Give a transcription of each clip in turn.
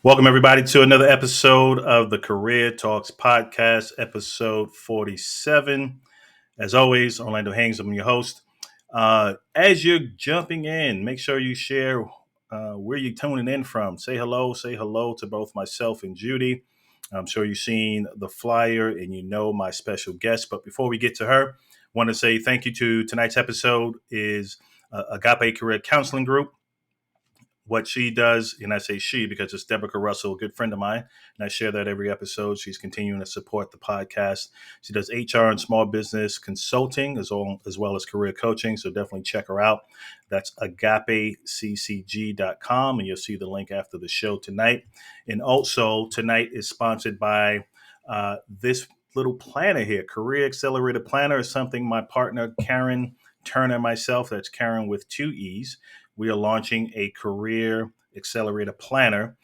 Welcome, everybody, to another episode of the Career Talks Podcast, episode 47. As always, Orlando Haynes, I'm your host. As you're jumping in, make sure you share where you're tuning in from. Say hello to both myself and Judy. I'm sure you've seen the flyer and you know my special guest. But before we get to her, I want to say thank you to tonight's episode is Agape Career Counseling Group. What she does, and I say she because it's Deborah Russell, a good friend of mine, and I share that every episode. She's continuing to support the podcast. She does HR and small business consulting as well as career coaching, so definitely check her out. That's agapeccg.com, and you'll see the link after the show tonight. And also, tonight is sponsored by this little planner here. Career Accelerator Planner is something my partner, Karen Turner, and myself, that's Karen with two E's, we are launching a Career Accelerator Planner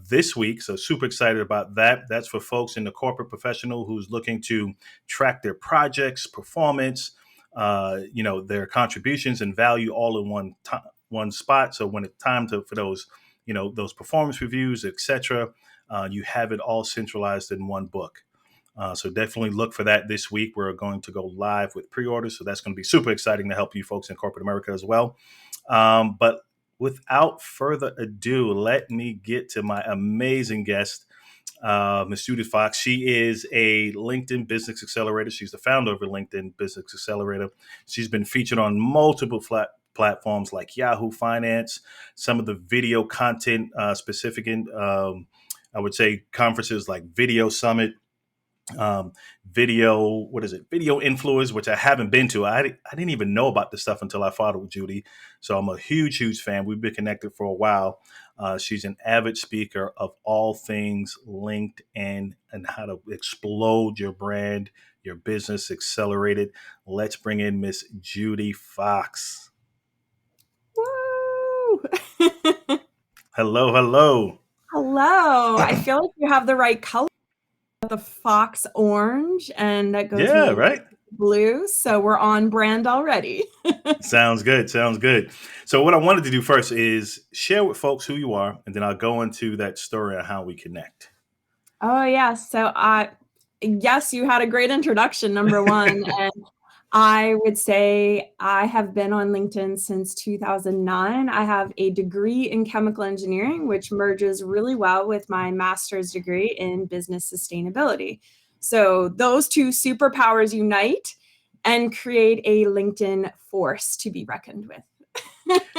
this week. So super excited about that. That's for folks in the corporate professional who's looking to track their projects, performance, their contributions and value all in one spot. So when it's time for those, those performance reviews, etc., you have it all centralized in one book. So definitely look for that this week. We're going to go live with pre-orders. So that's going to be super exciting to help you folks in corporate America as well. But without further ado, let me get to my amazing guest, Ms. Judith Fox. She is a LinkedIn Business Accelerator. She's the founder of a LinkedIn Business Accelerator. She's been featured on multiple platforms like Yahoo Finance, some of the video content specific in, I would say, conferences like Video Summit, video influencers, which I haven't been to. I didn't even know about this stuff until I followed Judy. So I'm a huge fan. We've been connected for a while. She's an avid speaker of all things LinkedIn and how to explode your brand, your business, accelerate it. Let's bring in Miss Judy Fox. Woo! Hello. I feel like you have the right color. The fox orange, and that goes really right. Blue. So we're on brand already. Sounds good. So what I wanted to do first is share with folks who you are, and then I'll go into that story on how we connect. Oh, yeah. So yes, you had a great introduction, number one. And I would say I have been on LinkedIn since 2009. I have a degree in chemical engineering, which merges really well with my master's degree in business sustainability. So those two superpowers unite and create a LinkedIn force to be reckoned with.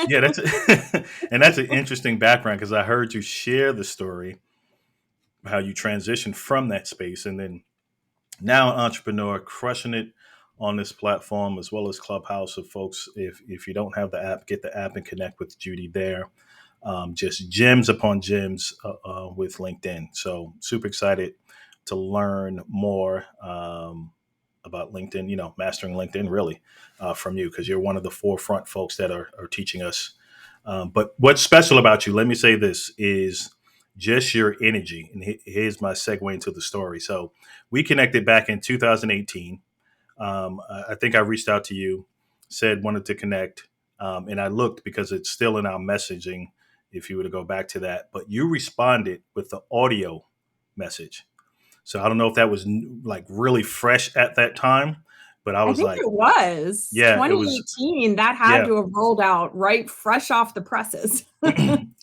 Yeah, that's an interesting background because I heard you share the story, how you transitioned from that space, and then now an entrepreneur crushing it on this platform as well as Clubhouse. So folks, if you don't have the app, get the app and connect with Judy there. Just gems upon gems with LinkedIn. So super excited to learn more about LinkedIn, mastering LinkedIn really from you, because you're one of the forefront folks that are teaching us. But what's special about you, let me say this, is just your energy. And here's my segue into the story. So we connected back in 2018. I think I reached out to you, said wanted to connect, and I looked because it's still in our messaging if you were to go back to that. But you responded with the audio message. So I don't know if that was like really fresh at that time, but I think it was. Yeah, 2018. That had to have rolled out right fresh off the presses.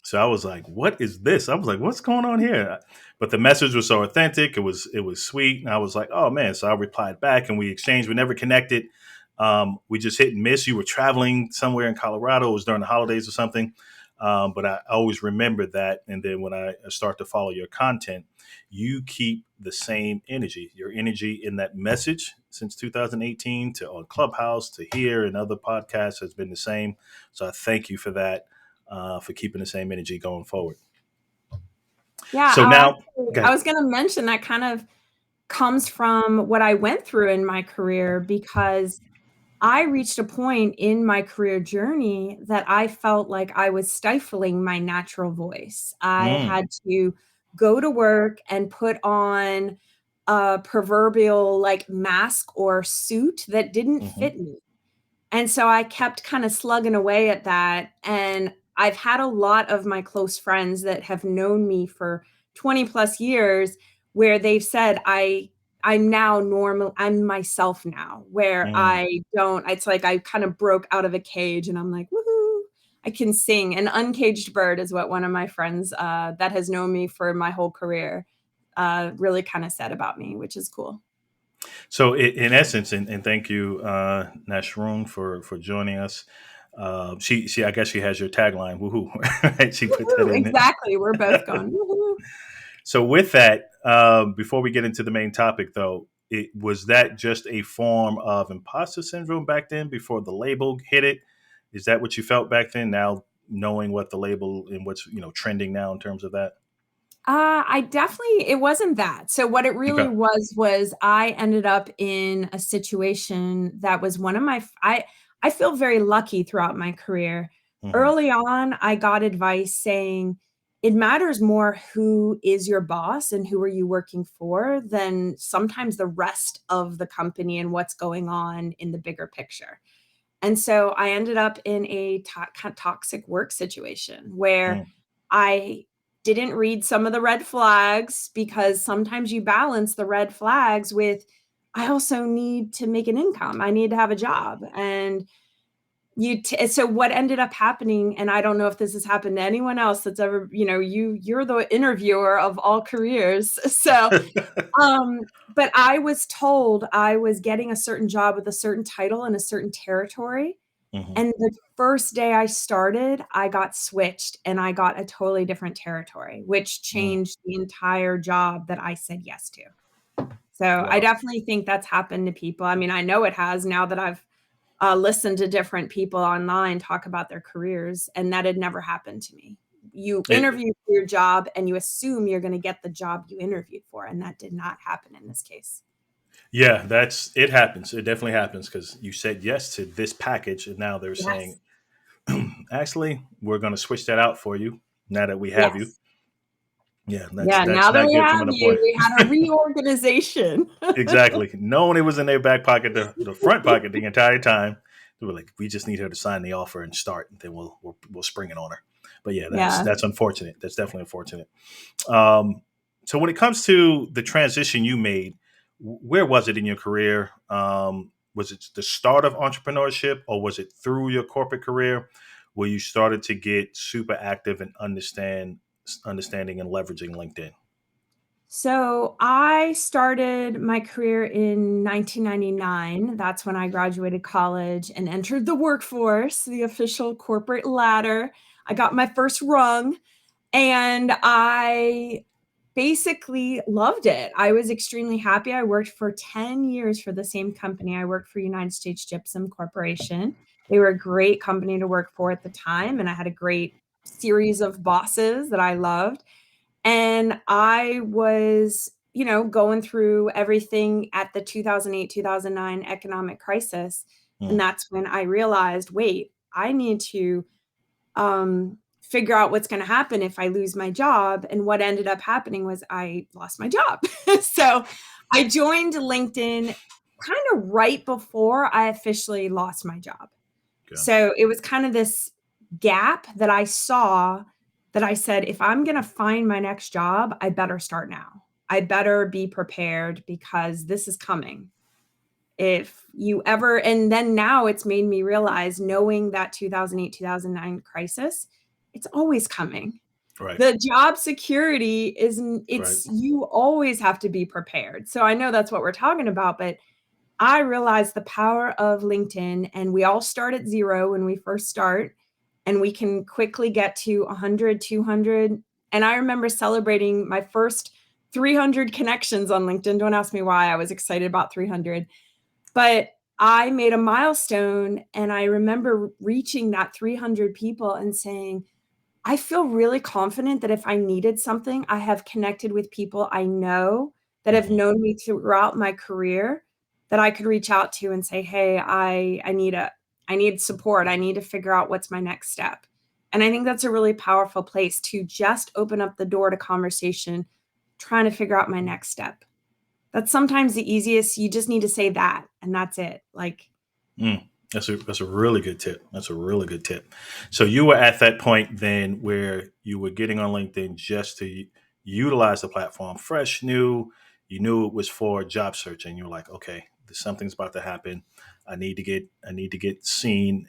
So I was like, what is this? I was like, what's going on here? But the message was so authentic. It was sweet. And I was like, oh man. So I replied back and we exchanged. We never connected. We just hit and miss. You were traveling somewhere in Colorado. It was during the holidays or something. But I always remember that. And then when I start to follow your content, you keep the same energy. Your energy in that message since 2018 to on Clubhouse to here and other podcasts has been the same. So I thank you for that, for keeping the same energy going forward. Yeah. So now I was going to mention that kind of comes from what I went through in my career, because I reached a point in my career journey that I felt like I was stifling my natural voice. I had to go to work and put on a proverbial like mask or suit that didn't fit me. And so I kept kind of slugging away at that. And I've had a lot of my close friends that have known me for 20 plus years where they've said, I'm now normal. I'm myself now, where Mm. it's like I kind of broke out of a cage and I'm like, woohoo, I can sing. An uncaged bird is what one of my friends that has known me for my whole career really kind of said about me, which is cool. So, in essence, and thank you, Nashroon, for joining us. I guess she has your tagline. Woohoo! Right? She put that Woohoo, in there. exactly. We're both going, woohoo. So, with that, before we get into the main topic, though, was that just a form of imposter syndrome back then before the label hit it? Is that what you felt back then? Now knowing what the label and what's trending now in terms of that. It wasn't that. So what it really Okay. was I ended up in a situation that was one of I feel very lucky throughout my career. Hmm. Early on, I got advice saying it matters more who is your boss and who are you working for than sometimes the rest of the company and what's going on in the bigger picture. And so I ended up in a toxic work situation where Mm. I didn't read some of the red flags because sometimes you balance the red flags with, I also need to make an income. I need to have a job. And so what ended up happening, and I don't know if this has happened to anyone else that's ever, you're the interviewer of all careers. So but I was told I was getting a certain job with a certain title in a certain territory. Hmm. And the first day I started, I got switched and I got a totally different territory, which Mm. changed the entire job that I said yes to. So I Wow. definitely think that's happened to people. I mean, I know it has now that I've listened to different people online talk about their careers, and that had never happened to me. You It, interview for your job and you assume you're going to get the job you interviewed for, and that did not happen in this case. yeah, it happens. It definitely happens because you said yes to this package, and now they're Yes. saying, actually, we're going to switch that out for you now that we have you. Yes. Yeah, Yeah, that's now that not we good have coming to you, play. we had a reorganization. Exactly. Knowing it was in their back pocket, the front pocket the entire time. They were like, we just need her to sign the offer and start, and then we'll spring it on her. But yeah, Yeah. that's unfortunate. That's definitely unfortunate. Um, so when it comes to the transition you made, where was it in your career? Was it the start of entrepreneurship, or was it through your corporate career where you started to get super active and understanding and leveraging LinkedIn? So I started my career in 1999. That's when I graduated college and entered the workforce, the official corporate ladder. I got my first rung and I basically loved it. I was extremely happy. I worked for 10 years for the same company. I worked for United States Gypsum Corporation. They were a great company to work for at the time, and I had a great series of bosses that I loved. And I was, going through everything at the 2008, 2009 economic crisis. And Mm. that's when I realized, wait, I need to figure out what's going to happen if I lose my job. And what ended up happening was I lost my job. So I joined LinkedIn kind of right before I officially lost my job. Okay. So it was kind of this gap that I saw that I said, if I'm going to find my next job, I better start now. I better be prepared because this is coming. If you ever, and then now it's made me realize, knowing that 2008, 2009 crisis, it's always coming. Right. The job security isn't, Right. you always have to be prepared. So I know that's what we're talking about, but I realized the power of LinkedIn, and we all start at zero when we first start, and we can quickly get to 100, 200. And I remember celebrating my first 300 connections on LinkedIn. Don't ask me why I was excited about 300, but I made a milestone, and I remember reaching that 300 people and saying, I feel really confident that if I needed something, I have connected with people I know that have Hmm. known me throughout my career that I could reach out to and say, "Hey, I need support. I need to figure out what's my next step." And I think that's a really powerful place to just open up the door to conversation, trying to figure out my next step. That's sometimes the easiest. You just need to say that, and that's it. Like, Mm. That's a really good tip. That's a really good tip. So you were at that point then where you were getting on LinkedIn just to utilize the platform, fresh, new. You knew it was for job search, and you were like, okay, something's about to happen. I need to get seen.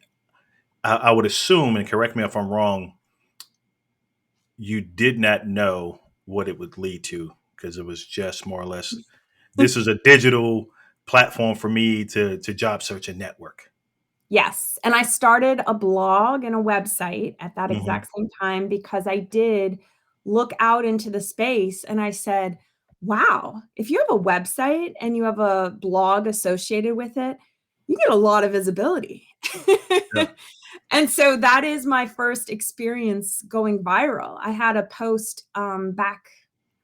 I would assume, and correct me if I'm wrong, you did not know what it would lead to because it was just more or less this is a digital platform for me to job search and network. Yes, and I started a blog and a website at that Hmm. exact same time because I did look out into the space and I said, "Wow, if you have a website and you have a blog associated with it, you get a lot of visibility." Yeah. And so that is my first experience going viral. I had a post, back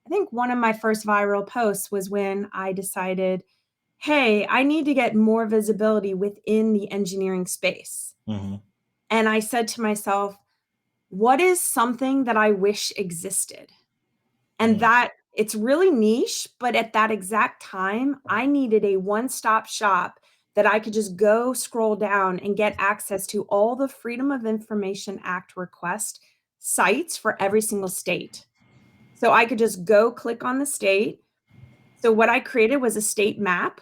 I think one of my first viral posts was when I decided, hey, I need to get more visibility within the engineering space. Hmm. And I said to myself, what is something that I wish existed? And Mm. that it's really niche, but at that exact time, I needed a one stop shop that I could just go scroll down and get access to all the Freedom of Information Act request sites for every single state. So I could just go click on the state. So what I created was a state map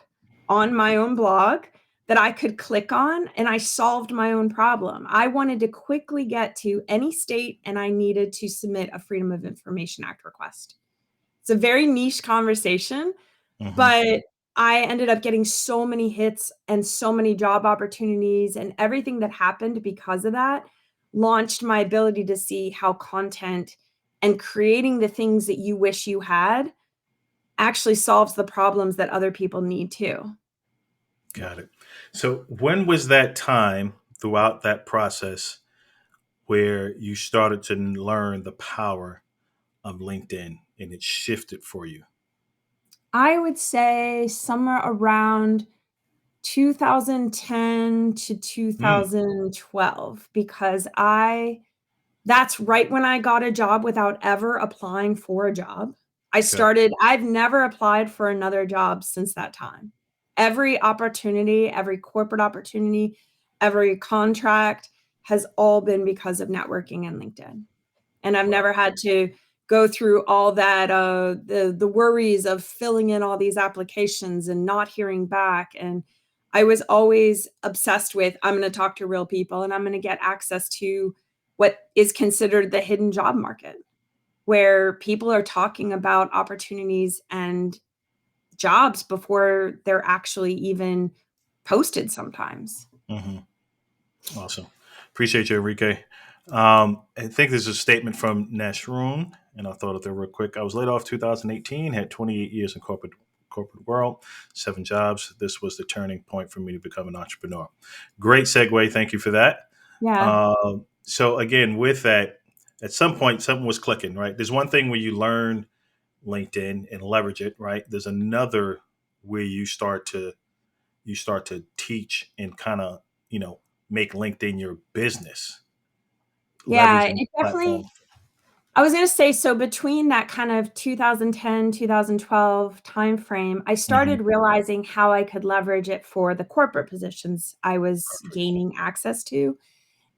on my own blog that I could click on, and I solved my own problem. I wanted to quickly get to any state, and I needed to submit a Freedom of Information Act request. It's a very niche conversation, Hmm. but I ended up getting so many hits and so many job opportunities, and everything that happened because of that launched my ability to see how content and creating the things that you wish you had actually solves the problems that other people need too. Got it. So when was that time throughout that process where you started to learn the power of LinkedIn and it shifted for you? I would say somewhere around 2010 to Mm. 2012 because I that's right when I got a job without ever applying for a job. Okay. I've never applied for another job since that time. Every opportunity, every corporate opportunity, every contract has all been because of networking and LinkedIn. And I've Wow. never had to go through all that, the worries of filling in all these applications and not hearing back, and I was always obsessed with, "I'm gonna talk to real people, and I'm gonna get access to what is considered the hidden job market," where people are talking about opportunities and jobs before they're actually even posted sometimes. Hmm. Awesome. Appreciate you, Enrique. I think there's a statement from Nashroon, and I thought of it real quick. I was laid off 2018, had 28 years in corporate world, 7 jobs. This was the turning point for me to become an entrepreneur. Great segue. Thank you for that. Yeah. So again, with that, at some point, something was clicking. Right. There's one thing where you learn LinkedIn and leverage it. Right. There's another where you start to teach and kind of make LinkedIn your business, Yeah, leveraging the it platform. definitely I was gonna say, so between that kind of 2010, 2012 timeframe, I Hmm. started realizing how I could leverage it for the corporate positions I was gaining access to,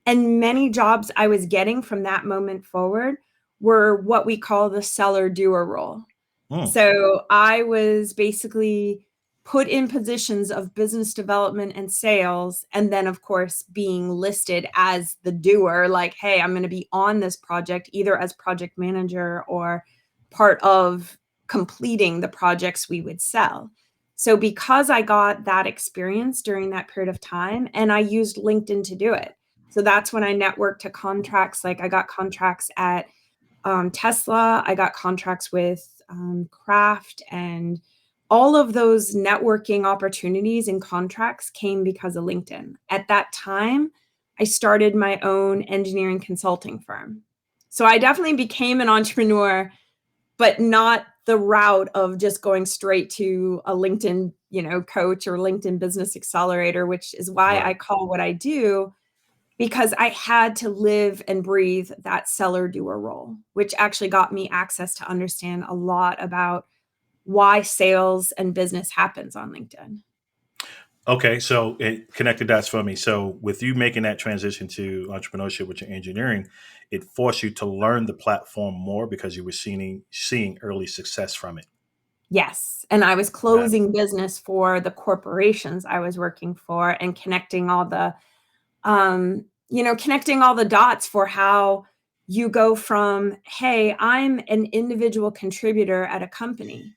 and many jobs I was getting from that moment forward were what we call the seller doer role. Mm. So I was basically put in positions of business development and sales, and then, of course, being listed as the doer, like, hey, I'm going to be on this project either as project manager or part of completing the projects we would sell. So, because I got that experience during that period of time, and I used LinkedIn to do it. So, that's when I networked to contracts. Like, I got contracts at Tesla. I got contracts with Kraft, and all of those networking opportunities and contracts came because of LinkedIn. At that time, I started my own engineering consulting firm. So I definitely became an entrepreneur, but not the route of just going straight to a LinkedIn, coach or LinkedIn business accelerator, which is why Right. I call what I do, because I had to live and breathe that seller doer role, which actually got me access to understand a lot about why sales and business happens on LinkedIn. Okay, so it connected dots for me. So with you making that transition to entrepreneurship with your engineering, it forced you to learn the platform more because you were seeing early success from it. Yes, and I was Got it. closing business for the corporations I was working for and connecting all the, connecting all the dots for how you go from, "Hey, I'm an individual contributor at a company,"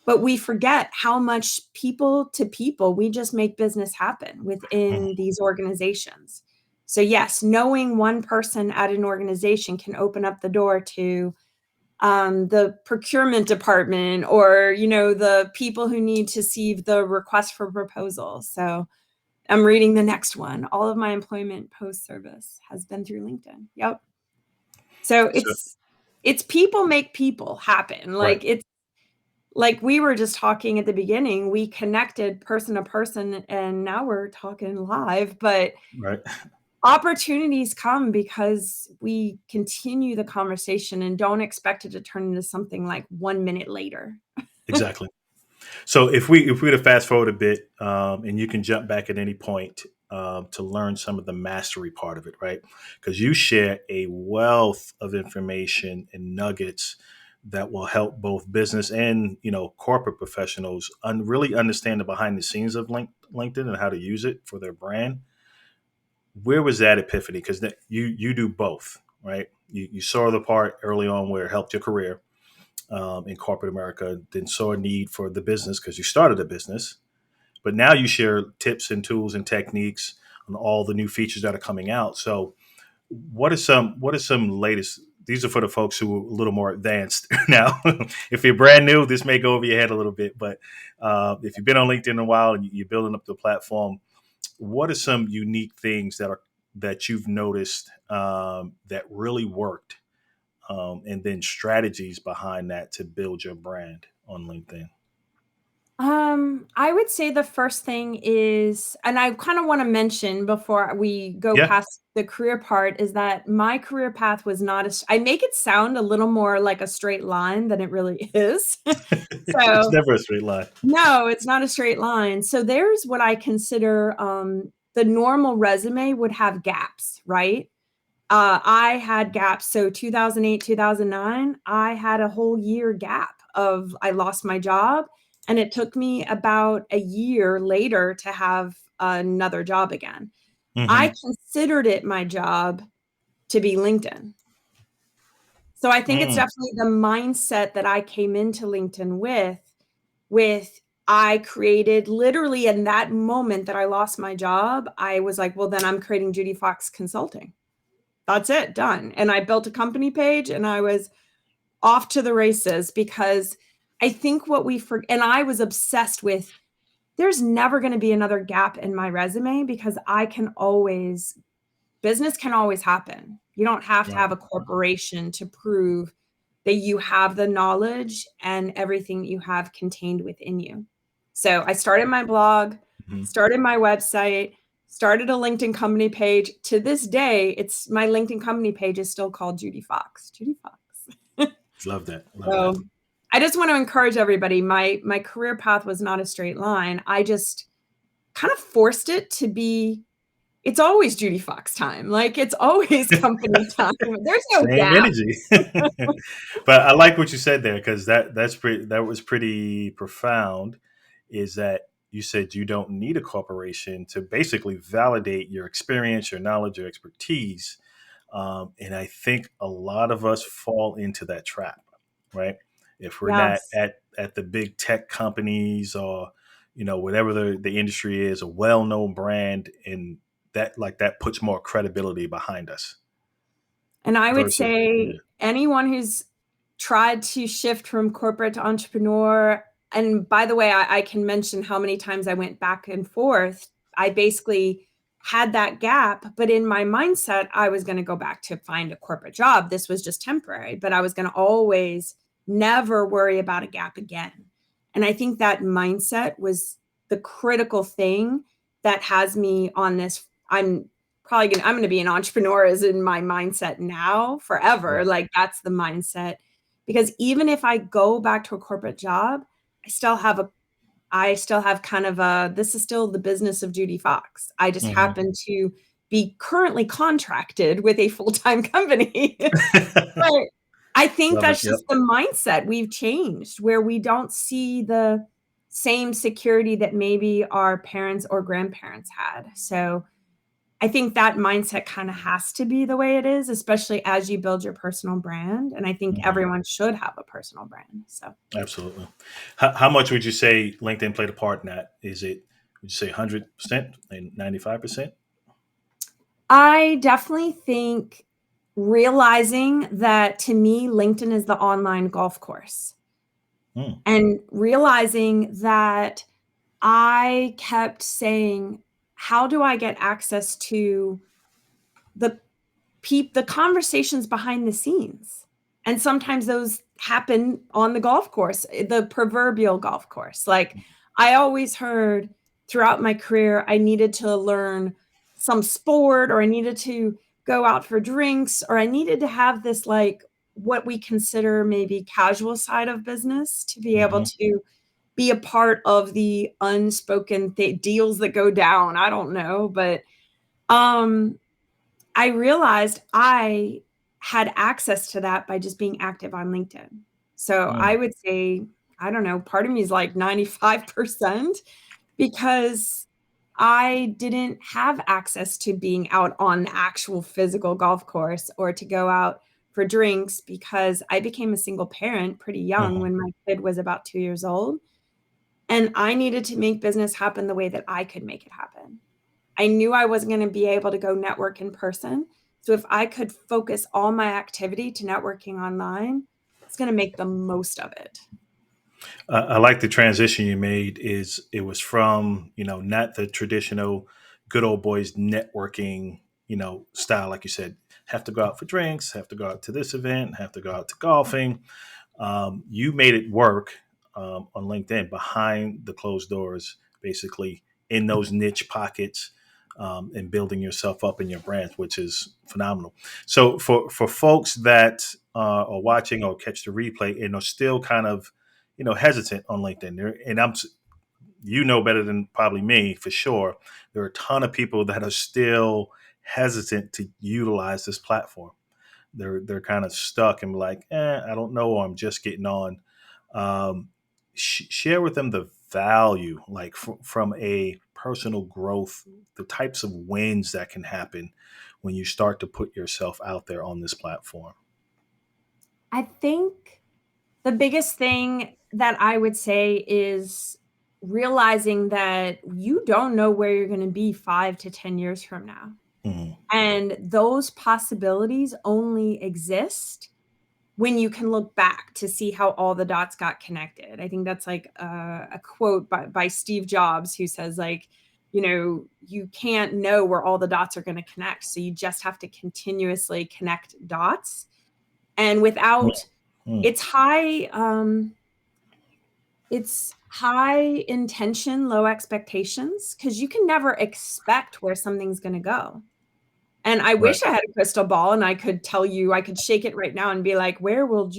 but we forget how much people to people, we just make business happen Mhm. within these organizations. So, yes, knowing one person at an organization can open up the door to the procurement department or the people who need to see the request for proposal. So I'm reading the next one. All of my employment post service has been through LinkedIn. Yep. So So it's people make people happen. right, It's like we were just talking at the beginning, we connected person to person and now we're talking live, but right, opportunities come because we continue the conversation and don't expect it to turn into something like 1 minute later. exactly. So if we were to fast forward a bit, and you can jump back at any point to learn some of the mastery part of it, right? Because you share a wealth of information and nuggets that will help both business and corporate professionals really understand the behind the scenes of LinkedIn and how to use it for their brand. Where was that epiphany? Because you do both, right? You saw the part early on where it helped your career in corporate America, then saw a need for the business because you started a business. But now you share tips and tools and techniques on all the new features that are coming out. So, what are some latest? These are for the folks who are a little more advanced now. If you're brand new, this may go over your head a little bit. But if you've been on LinkedIn a while and you're building up the platform, what are some unique things that you've noticed that really worked, and then strategies behind that to build your brand on LinkedIn? I would say the first thing is, and I kind of want to mention before we go Yeah, past the career part, is that my career path was not I make it sound a little more like a straight line than it really is. it's So, never a straight line. no, it's not a straight line. So there's what I consider the normal resume would have gaps, right? I had gaps. So 2008, 2009, I had a whole year gap of I lost my job, and it took me about a year later to have another job again. I Hmm. considered it my job to be LinkedIn. So I think it's Mm, definitely the mindset that I came into LinkedIn with I created literally in that moment that I lost my job, I was like, well, then I'm creating Judy Fox Consulting. That's it, done. And I built a company page and I was off to the races because I think what we forget, and I was obsessed with there's never going to be another gap in my resume because business can always happen. You don't have to right. have a corporation to prove that you have the knowledge and everything you have contained within you. So I started my blog, Hmm. started my website, started a LinkedIn company page. To this day, it's my LinkedIn company page is still called Judy Fox. Judy Fox. Love that. Love that. So I just want to encourage everybody. My career path was not a straight line. I just kind of forced it to be it's always Judy Fox time. Like it's always company time. There's no Same gap. energy. But I like what you said there because that was pretty profound. Is that you said you don't need a corporation to basically validate your experience, your knowledge, your expertise. And I think a lot of us fall into that trap, right? If we're not Yes. at the big tech companies or whatever the industry is, a well-known brand, and that puts more credibility behind us And I would versus yeah. say anyone who's tried to shift from corporate to entrepreneur, and by the way, I can mention how many times I went back and forth. I basically had that gap, but in my mindset, I was going to go back to find a corporate job. This was just temporary, but I was going to always never worry about a gap again. And I think that mindset was the critical thing that has me on this. I'm going to be an entrepreneur is in my mindset now forever. Right. Like that's the mindset because even if I go back to a corporate job, I still have I still have kind of this is still the business of Judy Fox. I just Mhm. happen to be currently contracted with a full-time company. But I think Love it. that's Yep. just the mindset we've changed, where we don't see the same security that maybe our parents or grandparents had. So I think that mindset kind of has to be the way it is, especially as you build your personal brand. And I think Mhm. everyone should have a personal brand. So Absolutely. How much would you say LinkedIn played a part in that? Is it, would you say 100% and 95%? I definitely think realizing that to me, LinkedIn is the online golf course, Mm. and realizing that I kept saying, how do I get access to the the conversations behind the scenes? And sometimes those happen on the golf course, the proverbial golf course. Like, I always heard throughout my career, I needed to learn some sport, or I needed to go out for drinks, or I needed to have this, like, what we consider maybe casual side of business to be able Mhm. to be a part of the unspoken deals that go down. I don't know, but um I realized I had access to that by just being active on LinkedIn. So I Mm. would say, I don't know, part of me is like 95%, because I didn't have access to being out on the actual physical golf course or to go out for drinks, because I became a single parent pretty young Mhm. when my kid was about 2 years old. And I needed to make business happen the way that I could make it happen. I knew I wasn't gonna be able to go network in person. So if I could focus all my activity to networking online, it's gonna make the most of it. I like the transition you made. Is it was from, not the traditional good old boys networking, style, like you said, have to go out for drinks, have to go out to this event, have to go out to golfing. You made it work on LinkedIn behind the closed doors, basically in those niche pockets, and building yourself up in your brand, which is phenomenal. So for folks that are watching or catch the replay and are still kind of hesitant on LinkedIn, and you know better than probably me for sure. There are a ton of people that are still hesitant to utilize this platform. They're kind of stuck and like, I don't know, or I'm just getting on. Share with them the value, like from a personal growth, the types of wins that can happen when you start to put yourself out there on this platform. I think the biggest thing that I would say is realizing that you don't know where you're gonna be 5 to 10 years from now. Mhm. And those possibilities only exist when you can look back to see how all the dots got connected. I think that's like a quote by Steve Jobs, who says, like, you can't know where all the dots are going to connect. So you just have to continuously connect dots. And without, Mhm. it's high intention, low expectations, because you can never expect where something's going to go. And I Right. wish I had a crystal ball and I could tell you, I could shake it right now and be like, where will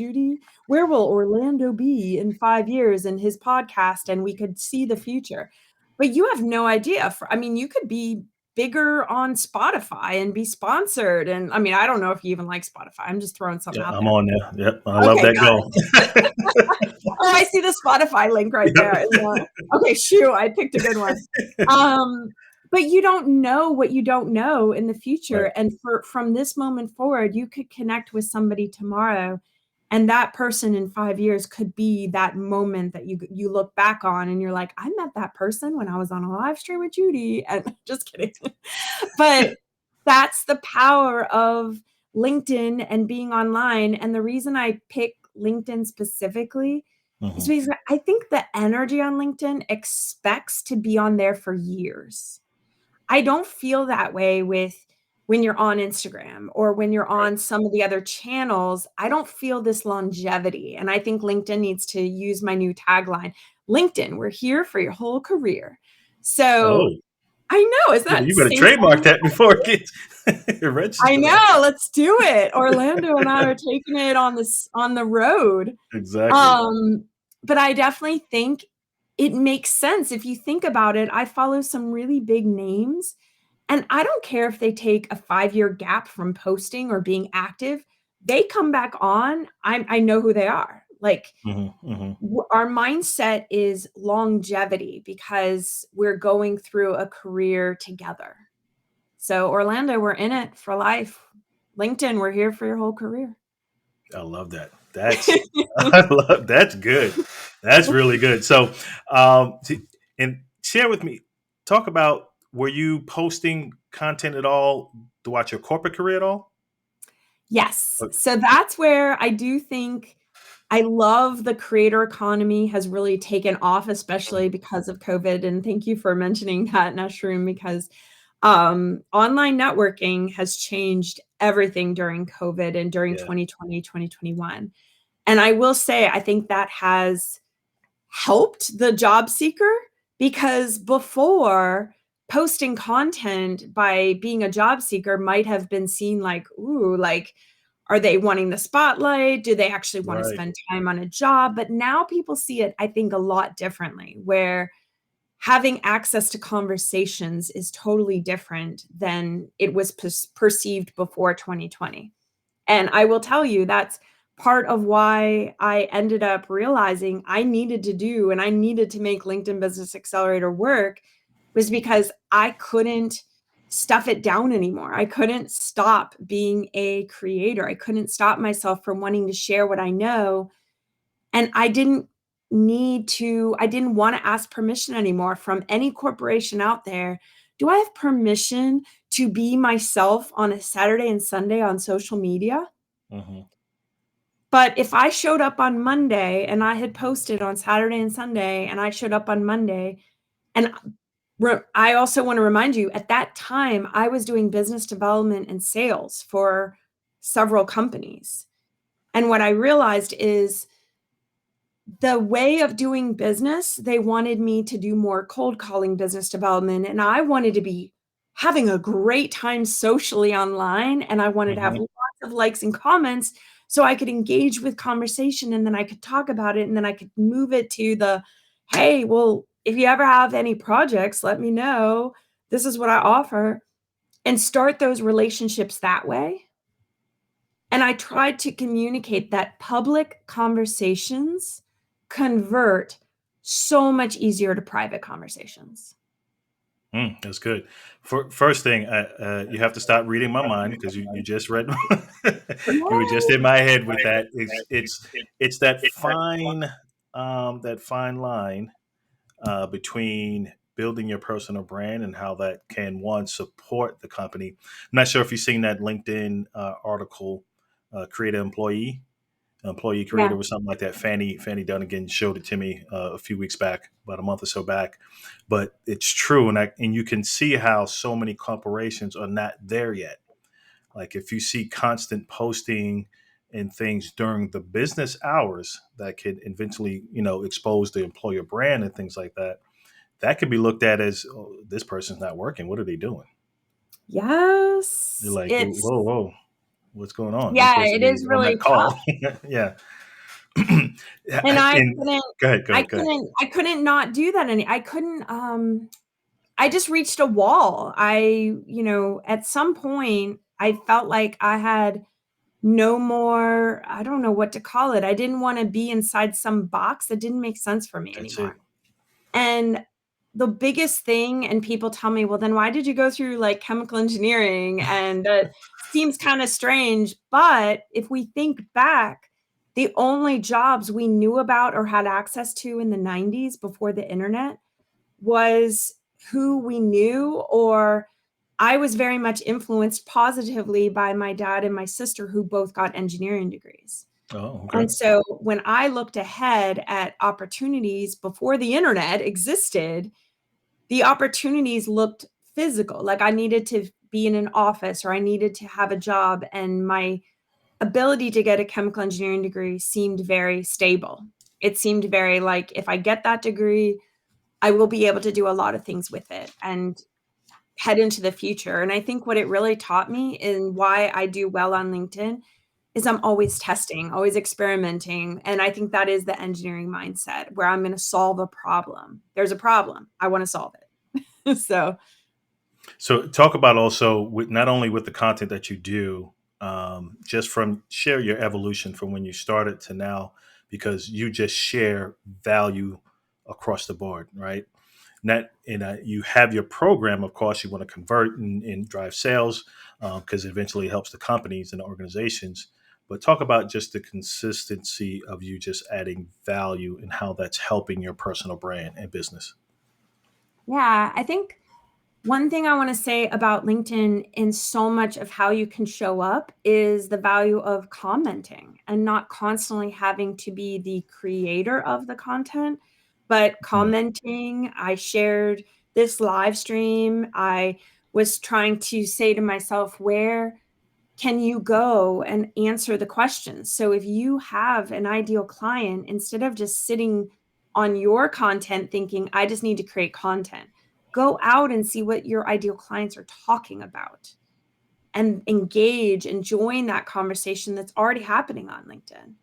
Orlando be in 5 years in his podcast? And we could see the future. But you have no idea. I mean, you could be bigger on Spotify and be sponsored. And I mean, I don't know if you even like Spotify. I'm just throwing something Yeah, out I'm there. on there. Yep, I love Okay, that got goal. it. Oh, I see the Spotify link right there. Okay, shoo, I picked a good one. Yep. But you don't know what you don't know in the future. Right. And from this moment forward, you could connect with somebody tomorrow, and that person in 5 years could be that moment that you look back on and you're like, I met that person when I was on a live stream with Judy. And just kidding. But that's the power of LinkedIn and being online. And the reason I pick LinkedIn specifically is Mhm. because I think the energy on LinkedIn expects to be on there for years. I don't feel that way with when you're on Instagram or when you're Right. on some of the other channels. I don't feel this longevity. And I think LinkedIn needs to use my new tagline, LinkedIn, we're here for your whole career. So Oh, I know, is that you better say trademark something? that before it gets I registered. know, let's do it. Orlando and I are taking it on the road. Exactly. Um, but I definitely think it makes sense. If you think about it, I follow some really big names, and I don't care if they take a 5-year gap from posting or being active. They come back on, I know who they are. Like, our mindset is longevity because we're going through a career together. So Orlando, we're in it for life. LinkedIn, we're here for your whole career. I love that. That's good. That's really good. So, and share with me, talk about, were you posting content at all throughout your corporate career at all? Yes. So that's where I do think I love the creator economy has really taken off, especially because of COVID. And thank you for mentioning that, Nashroom, because online networking has changed everything during COVID and during Yeah. 2020, 2021. And I will say, I think that has helped the job seeker because before, posting content by being a job seeker might have been seen like, ooh, like, are they wanting the spotlight? Do they actually want to Right. spend time on a job? But now people see it, I think, a lot differently, where having access to conversations is totally different than it was perceived before 2020. And I will tell you that's part of why I ended up realizing I needed to do and I needed to make LinkedIn Business Accelerator work, was because I couldn't stuff it down anymore. I couldn't stop being a creator. I couldn't stop myself from wanting to share what I know. And I didn't want to ask permission anymore from any corporation out there. Do I have permission to be myself on a Saturday and Sunday on social media? Hmm. But if I showed up on Monday and I had posted on Saturday and Sunday and I showed up on Monday, and I also want to remind you, at that time, I was doing business development and sales for several companies. And what I realized is the way of doing business, they wanted me to do more cold calling business development. And I wanted to be having a great time socially online. And I wanted to have Hmm. lots of likes and comments so I could engage with conversation and then I could talk about it. And then I could move it to the, hey, well, if you ever have any projects, let me know. This is what I offer, and start those relationships that way. And I tried to communicate that public conversations convert so much easier to private conversations. That's good. First thing, you have to stop reading my mind because you just read, you were just in my head with that. It's that fine line between building your personal brand and how that can, one, support the company. I'm not sure if you've seen that LinkedIn article, "Create an Employee Yeah. Creator" or something like that. Fanny Dunnigan showed it to me a few weeks back, about a month or so back. But it's true, and you can see how so many corporations are not there yet. Like, if you see constant posting and things during the business hours that could eventually, expose the employer brand and things like that, that could be looked at as, oh, this person's not working. What are they doing? They're Yes. like, It's whoa, whoa, what's going on? They're yeah, supposed to it be is on really that tough. call. Yeah. And I And couldn't go ahead, go I ahead, go ahead. couldn't I couldn't not do that I couldn't I just reached a wall. At some point I felt like I had no more, I don't know what to call it. I didn't want to be inside some box that didn't make sense for me That's anymore. it. And the biggest thing, and people tell me, well, then why did you go through like chemical engineering? And that seems kind of strange. But if we think back, the only jobs we knew about or had access to in the 90s before the internet was who we knew, or I was very much influenced positively by my dad and my sister, who both got engineering degrees. Oh, okay. And so when I looked ahead at opportunities before the internet existed, the opportunities looked physical. Like I needed to be in an office or I needed to have a job. And my ability to get a chemical engineering degree seemed very stable. It seemed very like, if I get that degree, I will be able to do a lot of things with it and head into the future. And I think what it really taught me and why I do well on LinkedIn is I'm always testing, always experimenting. And I think that is the engineering mindset where I'm going to solve a problem. There's a problem. I want to solve it. So talk about also with not only with the content that you do, just from share your evolution from when you started to now, because you just share value across the board, right? Not in you have your program, of course, you want to convert and drive sales because eventually it helps the companies and the organizations. But talk about just the consistency of you just adding value and how that's helping your personal brand and business. Yeah, I think one thing I want to say about LinkedIn in so much of how you can show up is the value of commenting and not constantly having to be the creator of the content, but Mm. commenting. I shared this live stream. I was trying to say to myself, where can you go and answer the questions? So if you have an ideal client, instead of just sitting on your content thinking, I just need to create content, go out and see what your ideal clients are talking about and engage and join that conversation that's already happening on LinkedIn.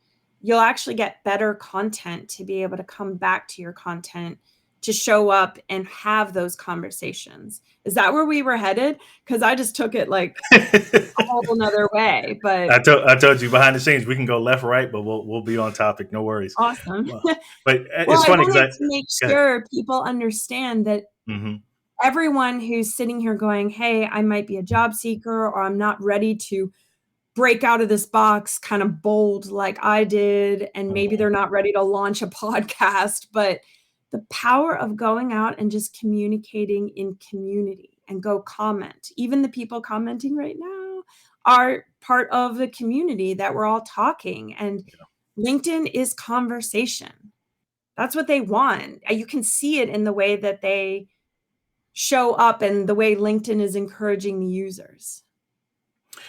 You'll actually get better content to be able to come back to your content to show up and have those conversations. Is that where we were headed? Because I just took it like a whole nother way, but I told you behind the scenes we can go left, right, but we'll be on topic. No worries. awesome. Well, but Well, it's I funny because wanted I to make go ahead. sure people understand that Hmm. everyone who's sitting here going, hey, I might be a job seeker or I'm not ready to break out of this box kind of bold like I did, and maybe Hmm. they're not ready to launch a podcast, but the power of going out and just communicating in community and go comment. Even the people commenting right now are part of the community that we're all talking, and LinkedIn is conversation. That's what they want. You can see it in the way that they show up and the way LinkedIn is encouraging the users.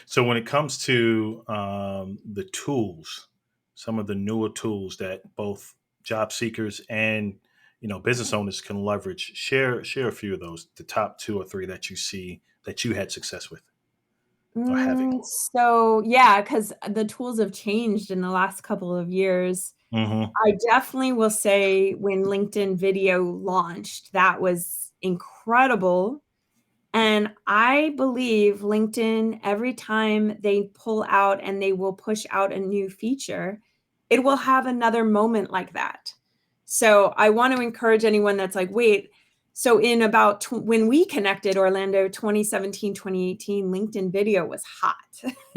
So when it comes to the tools, some of the newer tools that both job seekers and business owners can leverage, share a few of those, the top two or three that you see that you had success with or having. So yeah, because the tools have changed in the last couple of years. Hmm. I definitely will say when LinkedIn Video launched, that was incredible. And I believe LinkedIn, every time they pull out and they will push out a new feature, it will have another moment like that. So I want to encourage anyone that's like, wait, so in about when we connected, Orlando, 2017, 2018, LinkedIn Video was hot.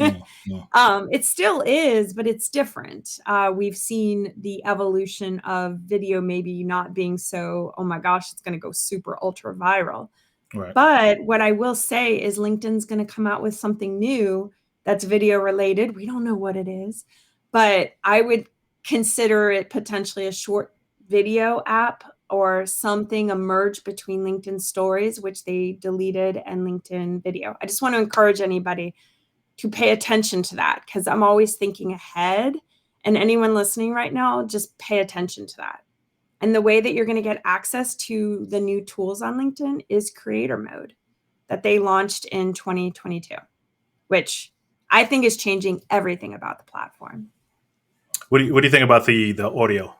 Hmm. It still is, but it's different. We've seen the evolution of video maybe not being so, oh my gosh, it's going to go super ultra viral. Right. But what I will say is LinkedIn's going to come out with something new that's video related. We don't know what it is, but I would consider it potentially a short video app or something, a merge between LinkedIn stories, which they deleted, and LinkedIn video. I just want to encourage anybody to pay attention to that because I'm always thinking ahead. And anyone listening right now, just pay attention to that. And the way that you're going to get access to the new tools on LinkedIn is creator mode that they launched in 2022, which I think is changing everything about the platform. What do you think about the audio?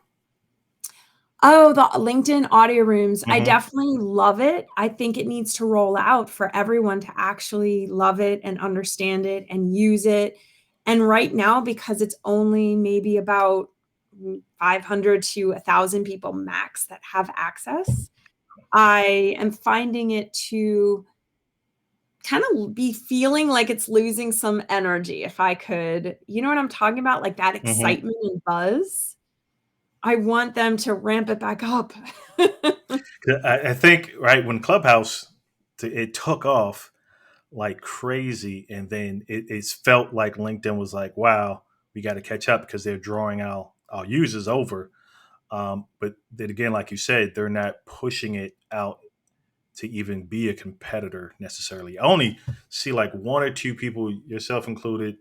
Oh, the LinkedIn audio rooms. I Hmm. definitely love it. I think it needs to roll out for everyone to actually love it and understand it and use it. And right now, because it's only maybe about 500 to 1,000 people max that have access, I am finding it to kind of be feeling like it's losing some energy if I could, you know what I'm talking about? Like that Hmm. excitement and buzz. I want them to ramp it back up. I think right when Clubhouse it took off like crazy, and then it's felt like LinkedIn was like, "Wow, we got to catch up because they're drawing our users over." But then again, like you said, they're not pushing it out to even be a competitor necessarily. I only see like one or two people, yourself included.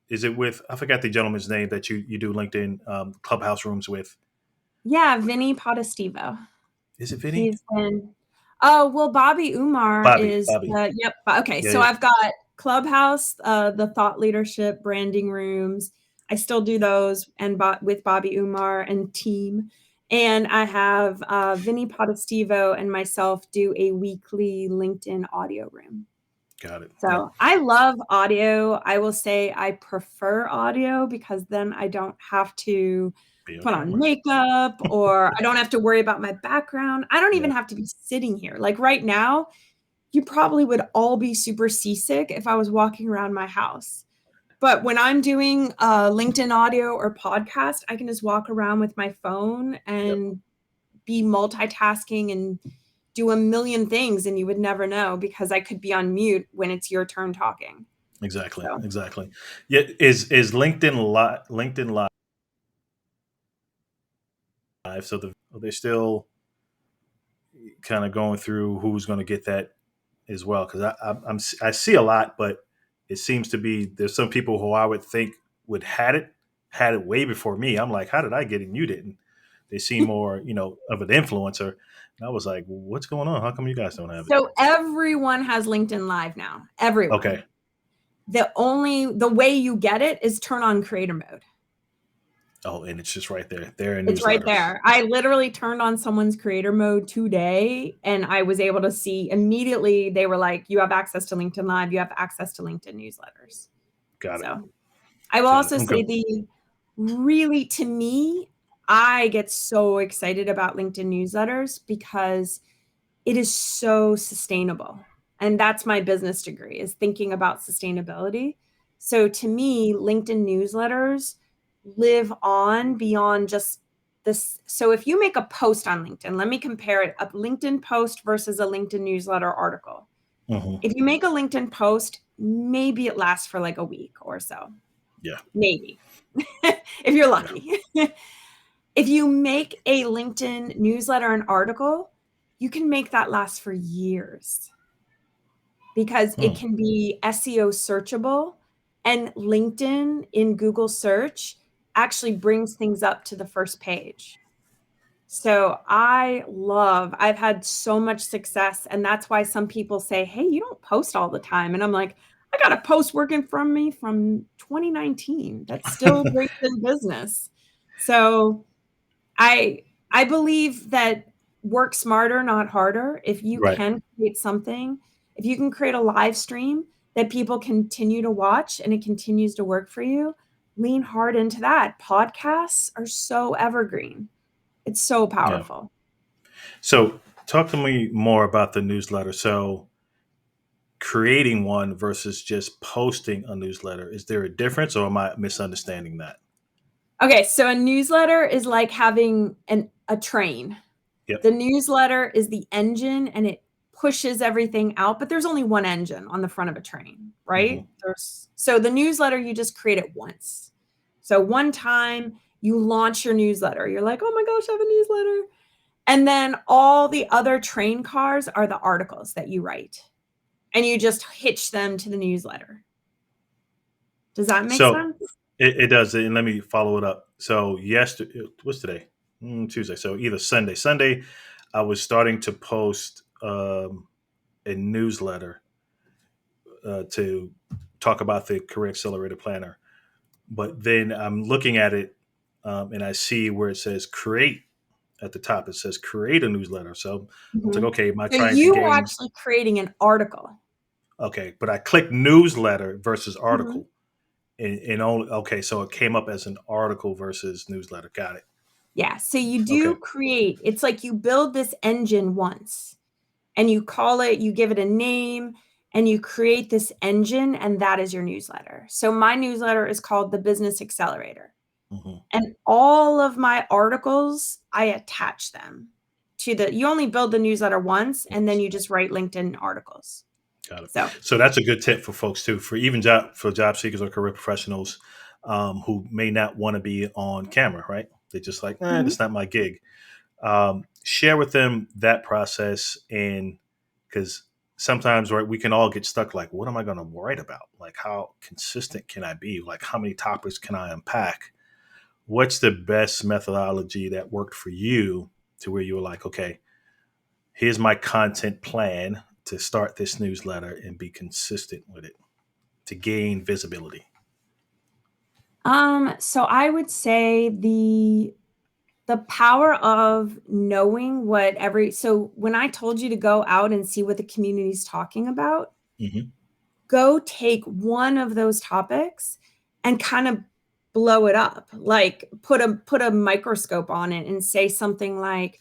Is it with I forgot the gentleman's name that you do LinkedIn Clubhouse rooms with? Yeah, Vinny Potestivo. Is it Vinny? He's been oh, well, Bobby Umar Bobby. is Bobby. yep, okay, Yeah, so yeah. I've got Clubhouse, the thought leadership branding rooms. I still do those, and with Bobby Umar and team. And I have Vinny Potestivo and myself do a weekly LinkedIn audio room. Got it. Yep. So I love audio. I will say I prefer audio because then I don't have to put on makeup, or I don't have to worry about my background. I don't even have to be sitting here. Like right now, you probably would all be super seasick if I was walking around my house. But when I'm doing LinkedIn audio or podcast, I can just walk around with my phone and be multitasking and do a million things, and you would never know because I could be on mute when it's your turn talking. Exactly. So. Exactly. Yeah. Is LinkedIn live? So they're still kind of going through who's going to get that as well, because I see a lot, but it seems to be there's some people who I would think would had it way before me. I'm like, how did I get it? And you didn't. They seem more, of an influencer. And I was like, well, what's going on? How come you guys don't have it? So everyone has LinkedIn Live now. Everyone. Okay. The way you get it is turn on creator mode. Oh, and it's just right there. There in It's newsletter. right there. I literally turned on someone's creator mode today, and I was able to see immediately. They were like, you have access to LinkedIn Live. You have access to LinkedIn newsletters. Got it. So I will also say to me, I get so excited about LinkedIn newsletters because it is so sustainable. And that's my business degree, is thinking about sustainability. So to me, LinkedIn newsletters live on beyond just this. So if you make a post on LinkedIn, let me compare it, a LinkedIn post versus a LinkedIn newsletter article. Mm-hmm. If you make a LinkedIn post, maybe it lasts for like a week or so. Yeah. Maybe. If you're lucky. Yeah. If you make a LinkedIn newsletter and article, you can make that last for years because it can be SEO searchable, and LinkedIn in Google search actually brings things up to the first page. So I've had so much success, and that's why some people say, hey, you don't post all the time. And I'm like, I got a post working from me from 2019 that's still great in business. So I believe that work smarter, not harder. If you Right. can create something, if you can create a live stream that people continue to watch and it continues to work for you, lean hard into that. Podcasts are so evergreen. It's so Yeah. powerful. So talk to me more about the newsletter. So creating one versus just posting a newsletter, is there a difference, or am I misunderstanding that? Okay, so a newsletter is like having a train. Yep. The newsletter is the engine, and it pushes everything out, but there's only one engine on the front of a train, right? Mm-hmm. So the newsletter, you just create it once. So one time you launch your newsletter, you're like, oh my gosh, I have a newsletter. And then all the other train cars are the articles that you write, and you just hitch them to the newsletter. Does that make So sense? it does. And let me follow it up. So yesterday, what's today? Tuesday. So either Sunday, I was starting to post a newsletter to talk about the Career Accelerator Planner. But then I'm looking at it, and I see where it says create at the top. It says create a newsletter. So I was like, okay, am I So trying to you are gain? actually creating an article. Okay, but I clicked newsletter versus Mm-hmm. article. And only okay, so it came up as an article versus newsletter. Got it. Yeah. So you Okay. do create, it's like you build this engine once and you give it a name, and you create this engine, and that is your newsletter. So my newsletter is called the Business Accelerator. Mm-hmm. And all of my articles, I attach them you only build the newsletter once, and then you just write LinkedIn articles. Got it. So, So that's a good tip for folks too, for even job seekers or career professionals who may not want to be on camera, right? They're just like, mhm. that's not my gig. Share with them that process, and because sometimes, right, we can all get stuck. Like, what am I going to write about? Like, how consistent can I be? Like, how many topics can I unpack? What's the best methodology that worked for you to where you were like, okay, here's my content plan to start this newsletter and be consistent with it? to gain visibility? So I would say the power of knowing what so when I told you to go out and see what the community is talking about, Hmm. go take one of those topics and kind of blow it up. Like put a microscope on it and say something like,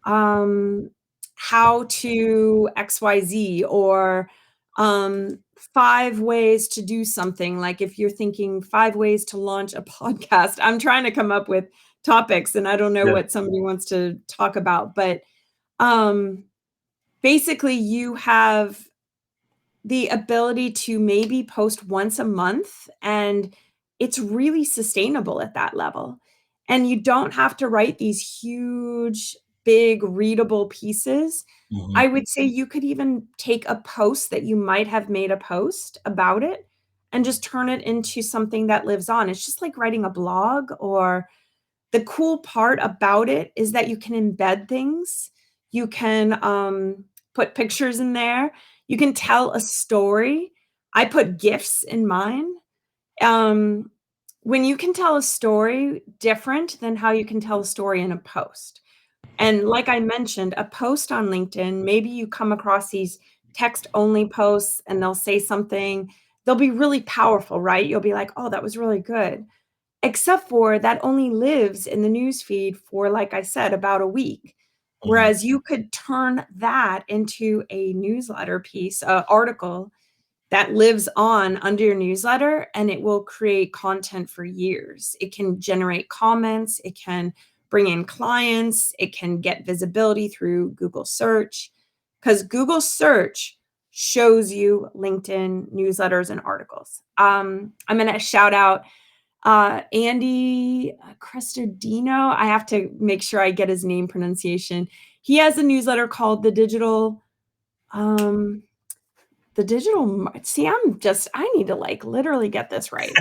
um, how to XYZ, or 5 ways to do something. Like if you're thinking 5 ways to launch a podcast, I'm trying to come up with topics and I don't know Yeah. what somebody wants to talk about, but um, basically you have the ability to maybe post once a month, and it's really sustainable at that level. And you don't have to write these huge, big, readable pieces. I Hmm. would say you could even take a post that you might have made a post about it and just turn it into something that lives on. It's just like writing a blog. Or the cool part about it is that you can embed things. You can put pictures in there. You can tell a story. I put GIFs in mine. Um, when you can tell a story different than how you can tell a story in a post. And like I mentioned, a post on LinkedIn, maybe you come across these text only posts and they'll say something, they'll be really powerful, right? You'll be like, oh, that was really good. Except for that only lives in the news feed for, like I said, about a week. Hmm. Whereas you could turn that into a newsletter piece, article that lives on under your newsletter, and it will create content for years. It can generate comments, it can bring in clients, it can get visibility through Google search, because Google search shows you LinkedIn newsletters and articles. I'm going to shout out Andy Crestodino. I have to make sure I get his name pronunciation. He has a newsletter called um, see, I need to like literally get this right.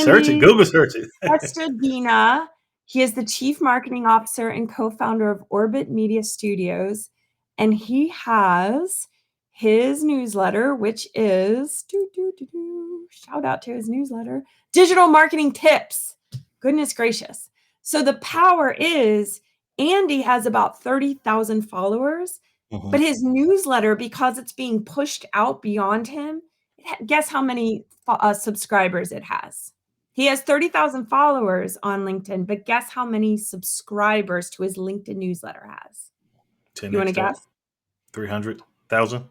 Search it. Andy Google search it. Crestodina. He is the chief marketing officer and co-founder of Orbit Media Studios. And he has his newsletter, which is shout out to his newsletter, Digital Marketing Tips. Goodness gracious. So the power is Andy has about 30,000 followers, Hmm. but his newsletter, because it's being pushed out beyond him, guess how many subscribers it has? He has 30,000 followers on LinkedIn, but guess how many subscribers to his LinkedIn newsletter has? You want 10x to that. guess? 300,000.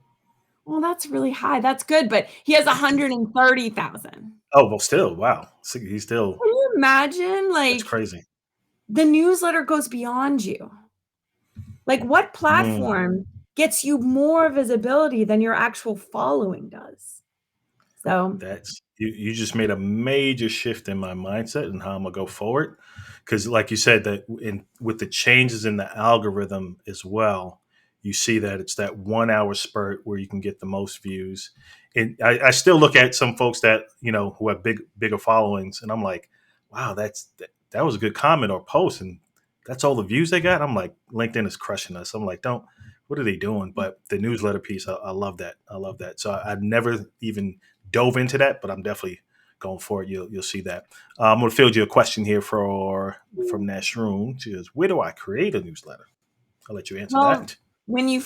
Well, that's really high. That's good, but he has 130,000. Oh, well, still, wow. He's still, Can you imagine? that's Like, crazy. the newsletter goes beyond you. Like, what Mm. platform gets you more visibility than your actual following does? So, That's you just made a major shift in my mindset and how I'm gonna go forward. Because like you said, that in with the changes in the algorithm as well, you see that it's that 1 hour spurt where you can get the most views. And I still look at some folks that, who have bigger followings, and I'm like, wow, that was a good comment or post, and that's all the views they got. I'm like, LinkedIn is crushing us. I'm like, don't what are they doing? But the newsletter piece, I love that. I love that. So I've never even dove into that, but I'm definitely going for it. You'll see that. I'm going to field you a question here from Nashroom. She goes, "Where do I create a newsletter?" I'll let you answer well, that. when you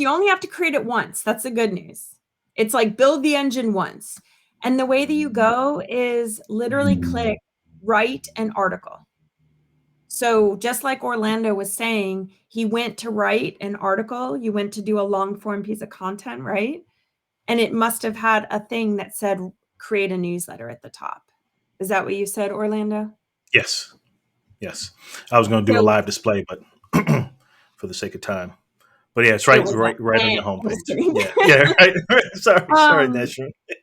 only have to create it once. That's the good news. It's like build the engine once. And the way that you go is literally click write an article. So just like Orlando was saying, he went to write an article, you went to do a long form piece of content, right? And it must have had a thing that said create a newsletter at the top. Is that what you said, Orlando? Yes, yes. I was going to do a So live display, but for the sake of time. But yeah, it's it right, was right, right on your I'm just homepage. kidding. Yeah, yeah. Right. Sorry, um, Nashroom. But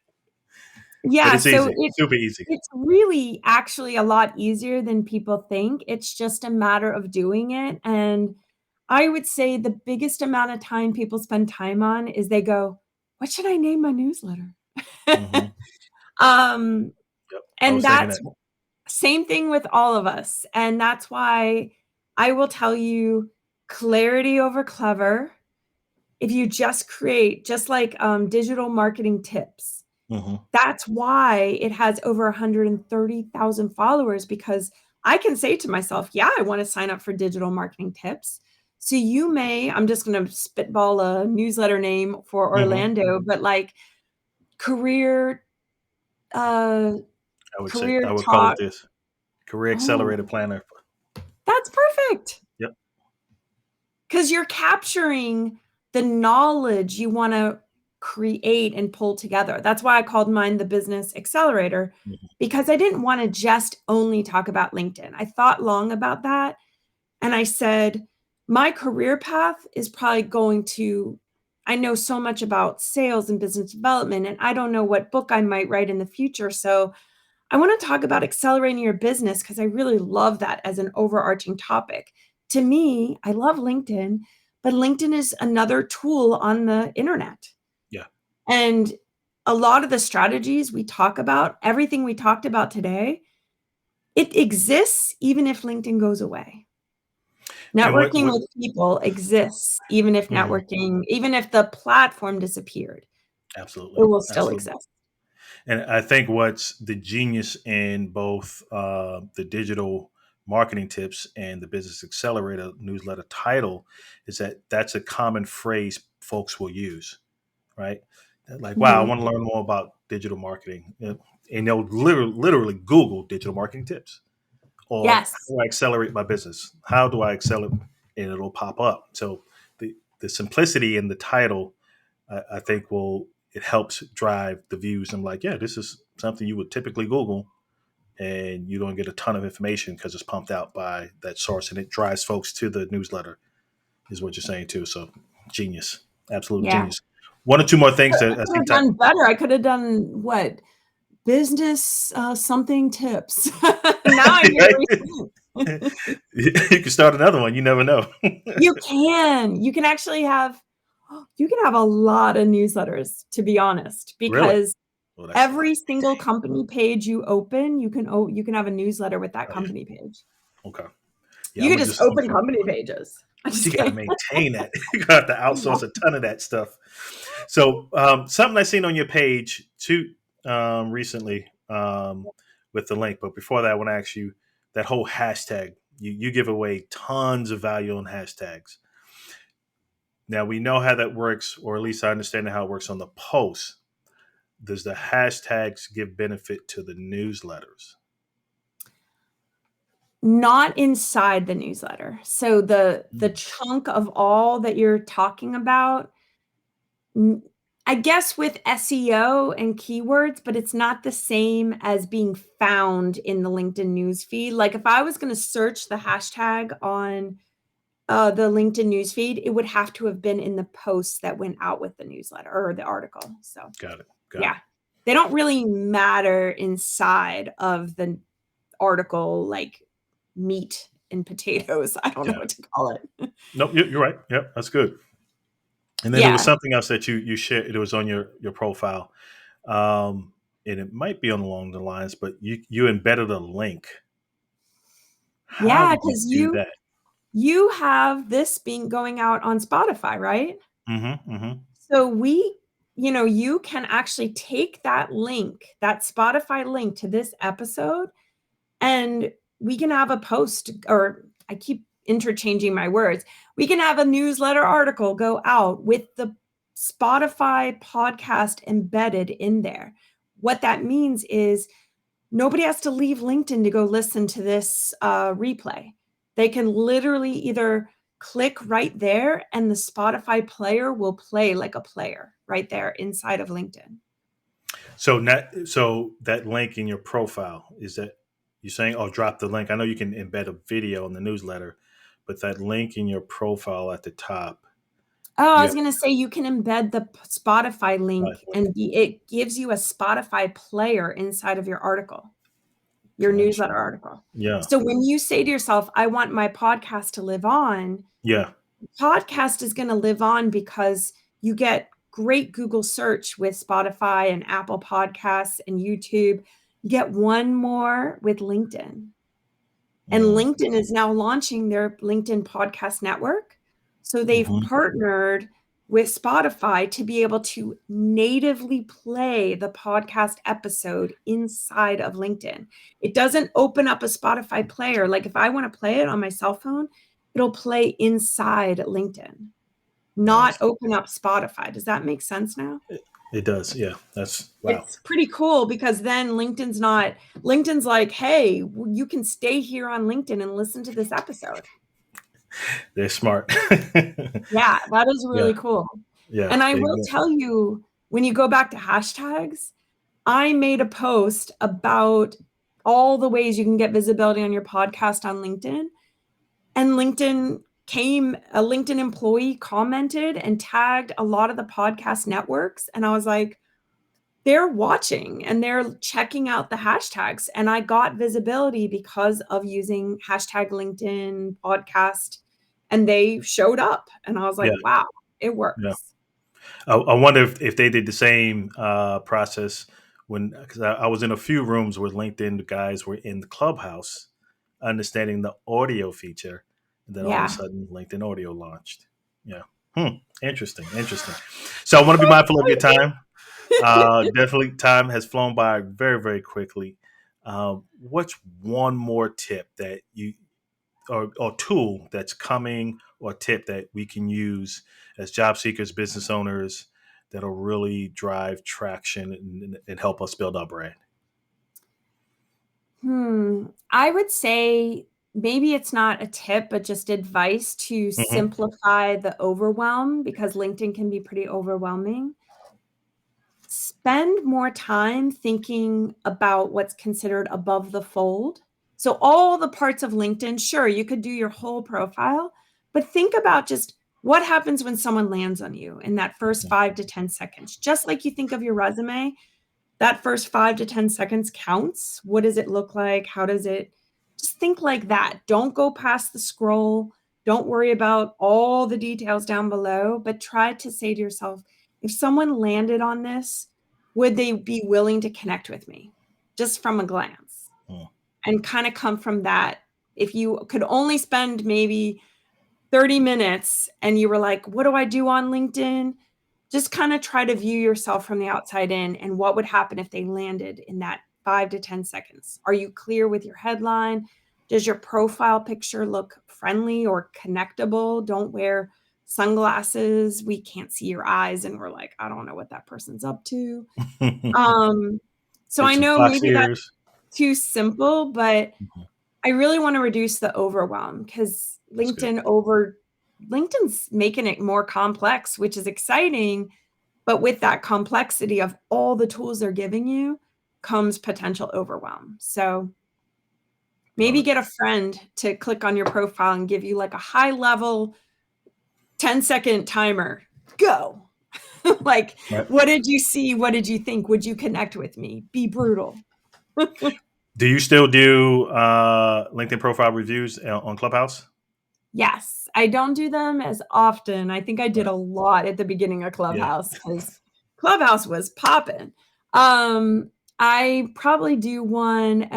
yeah, it's so easy, super easy. it's really actually a lot easier than people think. It's just a matter of doing it. And I would say the biggest amount of time people spend time on is they go, what should I name my newsletter? Hmm. um, Yep, I and was thinking that's that. same thing with all of us. And that's why I will tell you clarity over clever. If you just create, just like digital marketing tips, Mm-hmm. That's why it has over 130,000 followers, because I can say to myself, yeah, I want to sign up for digital marketing tips. So you may, I'm just going to spitball a newsletter name for Mm-hmm. Orlando, but like career, uh, I career would call it talk. this Career Accelerator Oh, Planner. that's perfect. Yep. Because you're capturing the knowledge you want to create and pull together. That's why I called mine the Business Accelerator, Mm-hmm. because I didn't want to just only talk about LinkedIn. I thought long about that. And I said, my career path is probably going to, I know so much about sales and business development, and I don't know what book I might write in the future. So I want to talk about accelerating your business because I really love that as an overarching topic. To me, I love LinkedIn, but LinkedIn is another tool on the internet. Yeah. And a lot of the strategies we talk about, everything we talked about today, it exists even if LinkedIn goes away. And Networking with people exists even if mhm. even if the platform disappeared, it Absolutely. will still Absolutely. exist. And I think what's the genius in both the digital marketing tips and the business accelerator newsletter title is that that's a common phrase folks will use, right? They're like, wow, I Mhm. want to learn more about digital marketing. And they'll literally Google digital marketing tips or Yes. how do I accelerate my business? How do I accelerate? And it'll pop up. So the simplicity in the title, I think it helps drive the views. I'm like, yeah, this is something you would typically Google, and you don't get a ton of information because it's pumped out by that source, and it drives folks to the newsletter. Is what you're saying too. So genius, absolute Yeah. genius. One or two more things that I I could see. have done better. I could have done what? Business something tips. Now I need to rethink. You can start another one. You never know. You can. You can have a lot of newsletters, to be honest, Really? because Well, that's a lot every to single maintain. company page you open, you can have a newsletter with that Oh yeah. company page. Okay. Yeah, You I'm could gonna just just. open company pages. I'm But just you got to kidding. maintain that. You got to outsource a ton of that stuff. So something I seen on your page too recently with the link. But before that, I want to ask you that whole hashtag. You give away tons of value on hashtags. Now we know how that works, or at least I understand how it works on the post. Does the hashtags give benefit to the newsletters? Not inside the newsletter. So the Mm. chunk of all that you're talking about, I guess with SEO and keywords, but it's not the same as being found in the LinkedIn news feed. Like if I was going to search the hashtag on the LinkedIn news feed, it would have to have been in the posts that went out with the newsletter or the article. So Got it. Got it. yeah, they don't really matter inside of the article, like meat and potatoes. I don't know Got what it. to call it. Nope, you're right. Yep, that's good. And then there was Yeah. something else that you shared. It was on your profile, and it might be along the lines, but you embedded a link. How Yeah, did you because do you that? you have this being going out on Spotify, right? Mm-hmm. Mm-hmm. So you can actually take that link, that Spotify link to this episode, and we can have a post, or I keep interchanging my words. We can have a newsletter article go out with the Spotify podcast embedded in there. What that means is nobody has to leave LinkedIn to go listen to this replay. They can literally either click right there and the Spotify player will play like a player right there inside of LinkedIn. So that link in your profile is that you're saying? Oh, drop the link. I know you can embed a video in the newsletter, but that link in your profile at the top, Oh, I you was have going to say you can embed the Spotify that link link. and it gives you a Spotify player inside of your article, your Gotcha. newsletter article. Yeah. So when you say to yourself, I want my podcast to live on, Yeah. podcast is going to live on because you get great Google search with Spotify and Apple Podcasts and YouTube. You get one more with LinkedIn. And Mm. LinkedIn is now launching their LinkedIn podcast network. So they've Mm-hmm. partnered. with Spotify to be able to natively play the podcast episode inside of LinkedIn. It doesn't open up a Spotify player. Like if I want to play it on my cell phone, it'll play inside LinkedIn, not Nice. open up Spotify. Does that make sense now? It does. Yeah. That's wow. It's pretty cool because then LinkedIn's like, hey, you can stay here on LinkedIn and listen to this episode. They're smart. Yeah, that is Yeah. really cool. Yeah. And I will tell you, when you go back to hashtags, I made a post about all the ways you can get visibility on your podcast on LinkedIn. And a LinkedIn employee commented and tagged a lot of the podcast networks. And I was like, they're watching and they're checking out the hashtags. And I got visibility because of using hashtag LinkedIn podcast. And they showed up. And I was like, Yeah. wow, it Yeah. works. I wonder if they did the same process because I was in a few rooms where LinkedIn guys were in the clubhouse, understanding the audio feature, and then all of a Yeah. sudden LinkedIn Audio launched. Yeah. Interesting. Interesting. So I want to be mindful of your time. Definitely, time has flown by very, very quickly. What's one more tip that you or tool that's coming or tip that we can use as job seekers, business owners that'll really drive traction and help us build our brand? I would say maybe it's not a tip, but just advice to Hmm. simplify the overwhelm because LinkedIn can be pretty overwhelming. Spend more time thinking about what's considered above the fold. So, all the parts of LinkedIn, sure, you could do your whole profile, but think about just what happens when someone lands on you in that first 5 to 10 seconds. Just like you think of your resume, that first 5 to 10 seconds counts. What does it look like? How does it just think like that? Don't go past the scroll. Don't worry about all the details down below, but try to say to yourself, if someone landed on this, would they be willing to connect with me just from a glance? And kind of come from that. If you could only spend maybe 30 minutes and you were like, what do I do on LinkedIn? Just kind of try to view yourself from the outside in and what would happen if they landed in that 5 to 10 seconds. Are you clear with your headline? Does your profile picture look friendly or connectable? Don't wear sunglasses. We can't see your eyes and we're like, I don't know what that person's up to. Um, so Get I some know fox maybe that's ears. too simple, but Mhm. I really want to reduce the overwhelm because That's good. LinkedIn's making it more complex, which is exciting. But with that complexity of all the tools they're giving you comes potential overwhelm. So Love maybe it. get a friend to click on your profile and give you like a high level 10-second timer. Go. Like, Right. what did you see? What did you think? Would you connect with me? Be brutal. Do you still do LinkedIn profile reviews on Clubhouse? Yes, I don't do them as often. I think I did Right. a lot at the beginning of Yeah. Clubhouse because Clubhouse was popping. I probably do one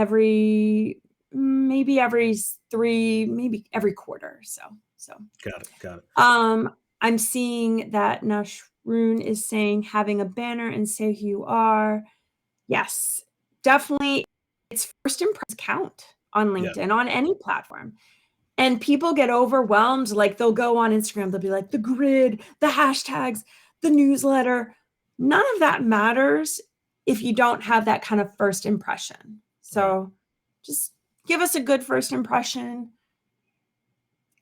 maybe every 3, maybe every quarter. So, Got it. Got it. I'm seeing that Nashroon is saying having a banner and say who you are. Yes, definitely. It's first impressions count on Yeah. LinkedIn, on any platform. And people get overwhelmed. Like they'll go on Instagram, they'll be like, the grid, the hashtags, the newsletter. None of that matters if you don't have that kind of first impression. Right. So just give us a good first impression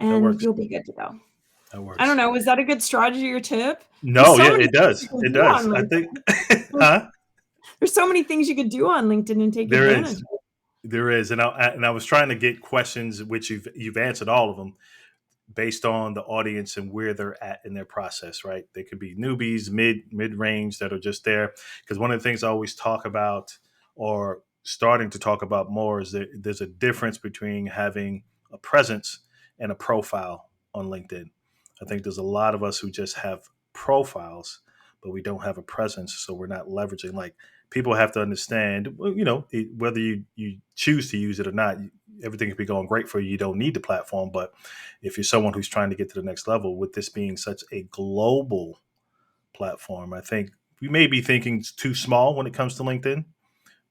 That and works. you'll be good to go. That I don't works. know. Was that a good strategy or tip? There's No, so yeah, many it things does. you can It do on does. I think, LinkedIn. huh? There's so many things you could do on LinkedIn and take There advantage is. of. There is, and I was trying to get questions, which you've answered all of them, based on the audience and where they're at in their process. Right? They could be newbies, mid range that are just there. Because one of the things I always talk about, or starting to talk about more, is that there's a difference between having a presence and a profile on LinkedIn. I think there's a lot of us who just have profiles, but we don't have a presence, so we're not leveraging. Like people have to understand, well, whether you choose to use it or not, everything could be going great for you. You don't need the platform. But if you're someone who's trying to get to the next level, with this being such a global platform, I think we may be thinking it's too small when it comes to LinkedIn.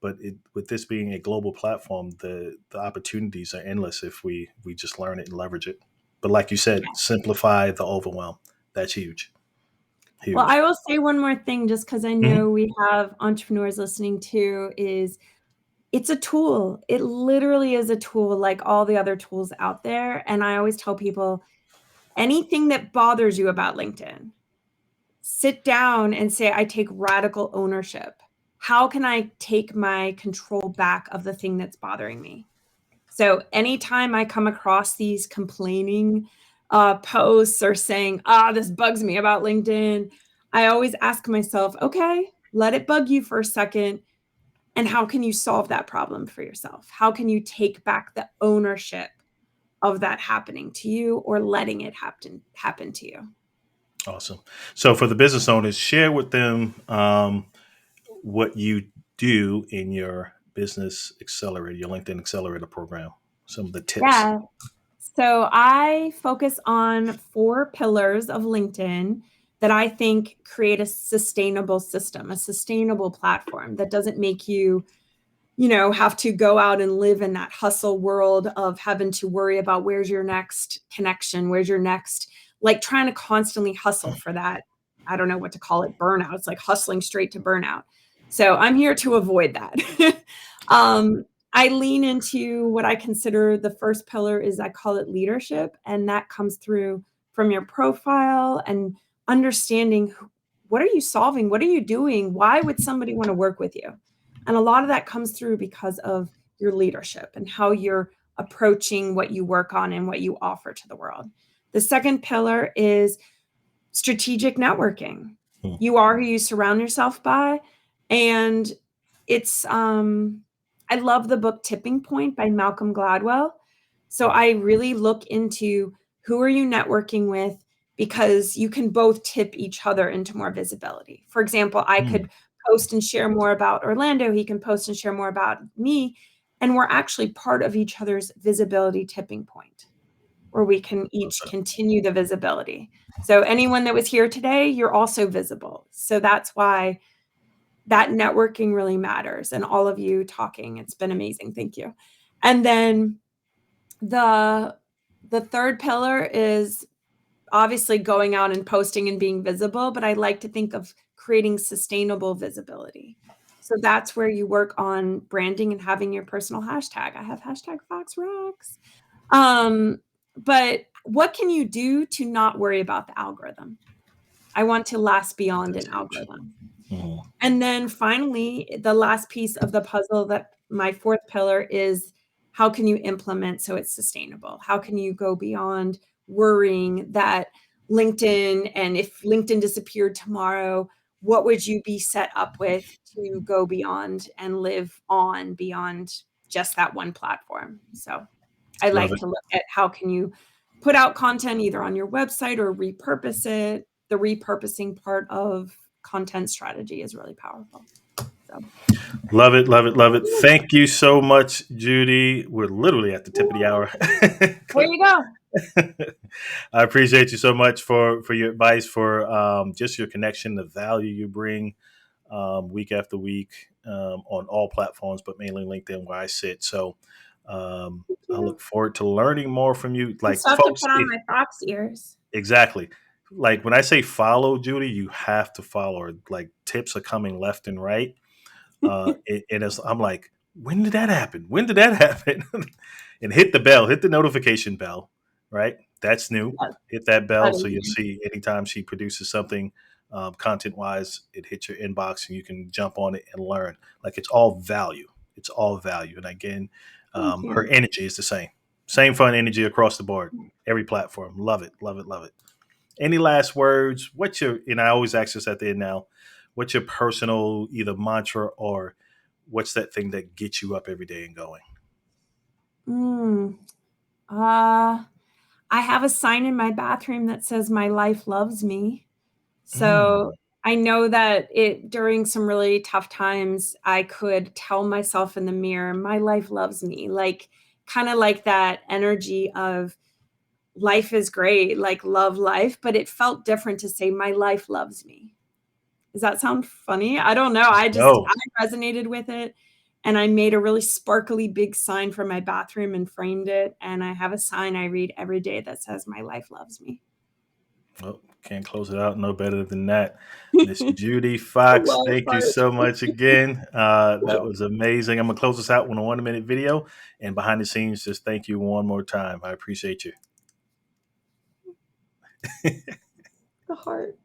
But with this being a global platform, the opportunities are endless if we just learn it and leverage it. But like you said, simplify the overwhelm. That's huge. Well, Huge. I will say one more thing, just because I Mhm. know we have entrepreneurs listening too, is it's a tool. It literally is a tool like all the other tools out there. And I always tell people, anything that bothers you about LinkedIn, sit down and say, I take radical ownership. How can I take my control back of the thing that's bothering me? So anytime I come across these complaining posts or saying, this bugs me about LinkedIn, I always ask myself, okay, let it bug you for a second. And how can you solve that problem for yourself? How can you take back the ownership of that happening to you or letting it happen to you? Awesome. So for the business owners, share with them what you do in your business accelerator, your LinkedIn accelerator program. Some of the tips. Yeah. So I focus on 4 pillars of LinkedIn that I think create a sustainable system, a sustainable platform that doesn't make you, have to go out and live in that hustle world of having to worry about where's your next connection, where's your next, like trying to constantly hustle for that. I don't know what to call it, burnout. It's like hustling straight to burnout. So I'm here to avoid that. um, I lean into what I consider the first pillar is I call it leadership. And that comes through from your profile and understanding what are you solving? What are you doing? Why would somebody want to work with you? And a lot of that comes through because of your leadership and how you're approaching what you work on and what you offer to the world. The second pillar is strategic networking. Hmm. You are who you surround yourself by. And it's, I love the book Tipping Point by Malcolm Gladwell. So I really look into who are you networking with because you can both tip each other into more visibility. For example, I Hmm. could post and share more about Orlando. He can post and share more about me. And we're actually part of each other's visibility tipping point where we can each continue the visibility. So anyone that was here today, you're also visible. So that's why that networking really matters. And all of you talking, it's been amazing. Thank you. And then the the third pillar is obviously going out and posting and being visible, but I like to think of creating sustainable visibility. So that's where you work on branding and having your personal hashtag. I have hashtag Fox Rocks. But what can you do to not worry about the algorithm? I want to last beyond That's an huge. algorithm. Hmm. And then finally, the last piece of the puzzle that my fourth pillar is how can you implement so it's sustainable? How can you go beyond worrying that LinkedIn, and if LinkedIn disappeared tomorrow, what would you be set up with to go beyond and live on beyond just that one platform? So I Love like it. to look at how can you put out content either on your website or repurpose it. The repurposing part of content strategy is really powerful. So Love it. Love it. Love it. Thank you so much, Judy. We're literally at the tip of the hour. there you go. I appreciate you so much for your advice, for just your connection, the value you bring week after week on all platforms, but mainly LinkedIn where I sit. So Thank I you. look forward to learning more from you. I Like still have to folks, put on my fox ears. exactly. Like when I say follow Judy, you have to follow her. Like tips are coming left and right. I'm like, when did that happen? When did that happen? And hit the bell, hit the notification bell, right? That's new. Yes, Hit that that bell so is you'll new. see anytime she produces something content wise, it hits your inbox and you can jump on it and learn. Like it's all value. It's all value. And again, Thank her you. energy is the same. Same fun energy across the board. Every platform. Love it. Love it. Love it. Any last words? What's your, and I always ask this at the end now, what's your personal either mantra or what's that thing that gets you up every day and going? Mm, uh, I have a sign in my bathroom that says my life loves me. Mm, So I know that during some really tough times, I could tell myself in the mirror, my life loves me. Like, kind of like that energy of life is great, like love life, but it felt different to say my life loves me. Does that sound funny? I don't know. No. I resonated with it. And I made a really sparkly big sign for my bathroom and framed it. And I have a sign I read every day that says, my life loves me. Well, can't close it out no better than that. Miss I Judy Fox, love thank you art. so much again. That was amazing. I'm going to close this out with a 1 minute video. And behind the scenes, just thank you one more time. I appreciate you. The heart.